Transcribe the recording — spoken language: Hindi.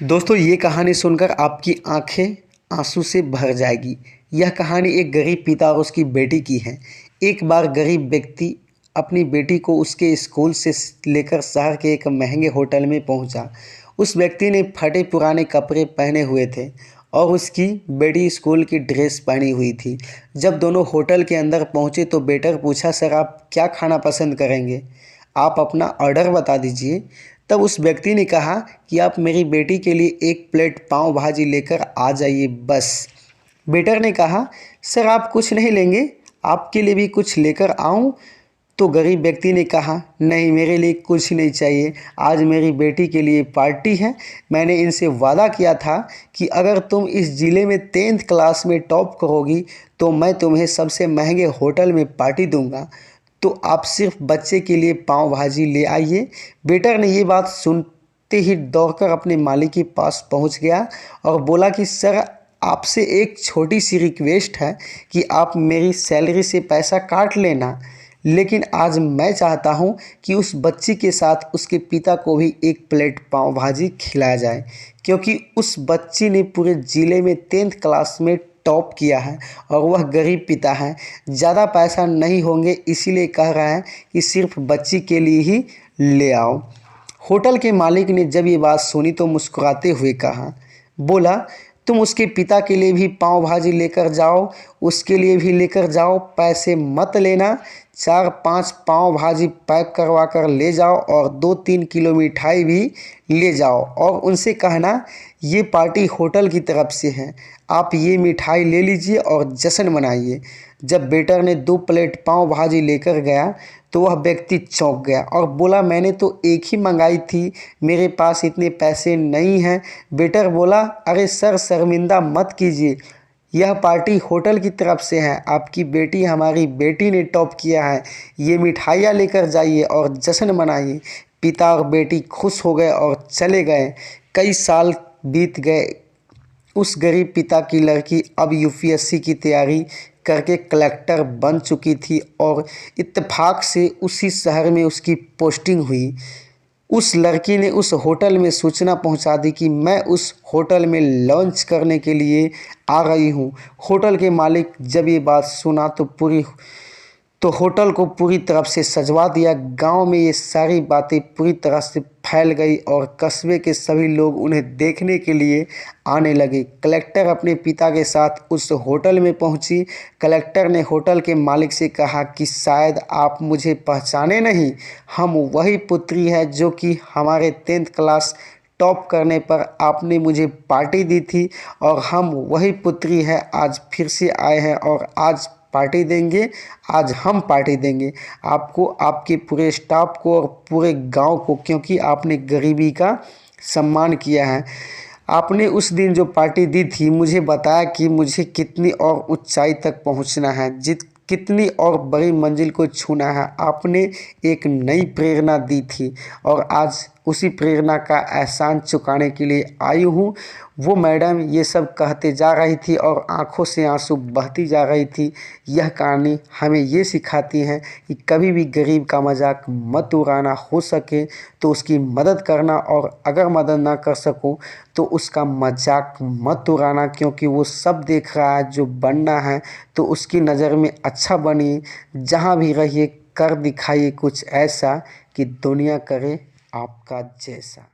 दोस्तों ये कहानी सुनकर आपकी आंखें आंसू से भर जाएगी। यह कहानी एक गरीब पिता और उसकी बेटी की है। एक बार गरीब व्यक्ति अपनी बेटी को उसके स्कूल से लेकर शहर के एक महंगे होटल में पहुंचा। उस व्यक्ति ने फटे पुराने कपड़े पहने हुए थे और उसकी बेटी स्कूल की ड्रेस पहनी हुई थी। जब दोनों होटल के अंदर पहुंचे तो वेटर पूछा, सर आप क्या खाना पसंद करेंगे? आप अपना ऑर्डर बता दीजिए। तब उस व्यक्ति ने कहा कि आप मेरी बेटी के लिए एक प्लेट पाव भाजी लेकर आ जाइए बस। वेटर ने कहा, सर आप कुछ नहीं लेंगे, आपके लिए भी कुछ लेकर आऊं? तो गरीब व्यक्ति ने कहा, नहीं मेरे लिए कुछ नहीं चाहिए, आज मेरी बेटी के लिए पार्टी है। मैंने इनसे वादा किया था कि अगर तुम इस ज़िले में 10th क्लास में टॉप करोगी तो मैं तुम्हें सबसे महंगे होटल में पार्टी दूंगा, तो आप सिर्फ बच्चे के लिए पाव भाजी ले आइए। वेटर ने ये बात सुनते ही दौड़कर अपने मालिक के पास पहुंच गया और बोला कि सर आपसे एक छोटी सी रिक्वेस्ट है कि आप मेरी सैलरी से पैसा काट लेना, लेकिन आज मैं चाहता हूं कि उस बच्ची के साथ उसके पिता को भी एक प्लेट पाव भाजी खिलाया जाए, क्योंकि उस बच्ची ने पूरे ज़िले में 10th क्लास में टॉप किया है और वह गरीब पिता है। ज़्यादा पैसा नहीं होंगे, इसीलिए कह रहा है कि सिर्फ बच्ची के लिए ही ले आओ। होटल के मालिक ने जब ये बात सुनी तो मुस्कुराते हुए कहा, बोला तुम उसके पिता के लिए भी पाव भाजी लेकर जाओ, उसके लिए भी लेकर जाओ, पैसे मत लेना। 4-5 पाव भाजी पैक करवा कर ले जाओ और 2-3 किलो मिठाई भी ले जाओ और उनसे कहना ये पार्टी होटल की तरफ से है, आप ये मिठाई ले लीजिए और जश्न मनाइए। जब वेटर ने 2 प्लेट पाव भाजी लेकर गया तो वह व्यक्ति चौंक गया और बोला, मैंने तो एक ही मंगाई थी, मेरे पास इतने पैसे नहीं हैं। वेटर बोला, अरे सर शर्मिंदा मत कीजिए, यह पार्टी होटल की तरफ से है, आपकी बेटी हमारी बेटी ने टॉप किया है, ये मिठाइयाँ लेकर जाइए और जश्न मनाइए। पिता और बेटी खुश हो गए और चले गए। कई साल बीत गए। उस गरीब पिता की लड़की अब यूपीएससी की तैयारी करके कलेक्टर बन चुकी थी और इत्तेफाक से उसी शहर में उसकी पोस्टिंग हुई। उस लड़की ने उस होटल में सूचना पहुंचा दी कि मैं उस होटल में लंच करने के लिए आ रही हूं। होटल के मालिक जब ये बात सुना तो होटल को पूरी तरफ से सजवा दिया। गांव में ये सारी बातें पूरी तरह से फैल गई और कस्बे के सभी लोग उन्हें देखने के लिए आने लगे। कलेक्टर अपने पिता के साथ उस होटल में पहुंची। कलेक्टर ने होटल के मालिक से कहा कि शायद आप मुझे पहचाने नहीं, हम वही पुत्री है जो कि हमारे 10th क्लास टॉप करने पर आपने मुझे पार्टी दी थी और हम वही पुत्री है, आज फिर से आए हैं और आज पार्टी देंगे। आज हम पार्टी देंगे आपको, आपके पूरे स्टाफ को और पूरे गांव को, क्योंकि आपने गरीबी का सम्मान किया है। आपने उस दिन जो पार्टी दी थी मुझे बताया कि मुझे कितनी और ऊंचाई तक पहुंचना है, कितनी और बड़ी मंजिल को छूना है। आपने एक नई प्रेरणा दी थी और आज उसी प्रेरणा का एहसान चुकाने के लिए आई हूँ। वो मैडम ये सब कहते जा रही थी और आंखों से आंसू बहती जा रही थी। यह कहानी हमें ये सिखाती है कि कभी भी गरीब का मजाक मत उड़ाना, हो सके तो उसकी मदद करना और अगर मदद ना कर सको तो उसका मजाक मत उड़ाना, क्योंकि वो सब देख रहा है जो बनना है, तो उसकी नज़र में अच्छा बनिए। जहाँ भी रहिए कर दिखाइए कुछ ऐसा कि दुनिया करे आपका जैसा।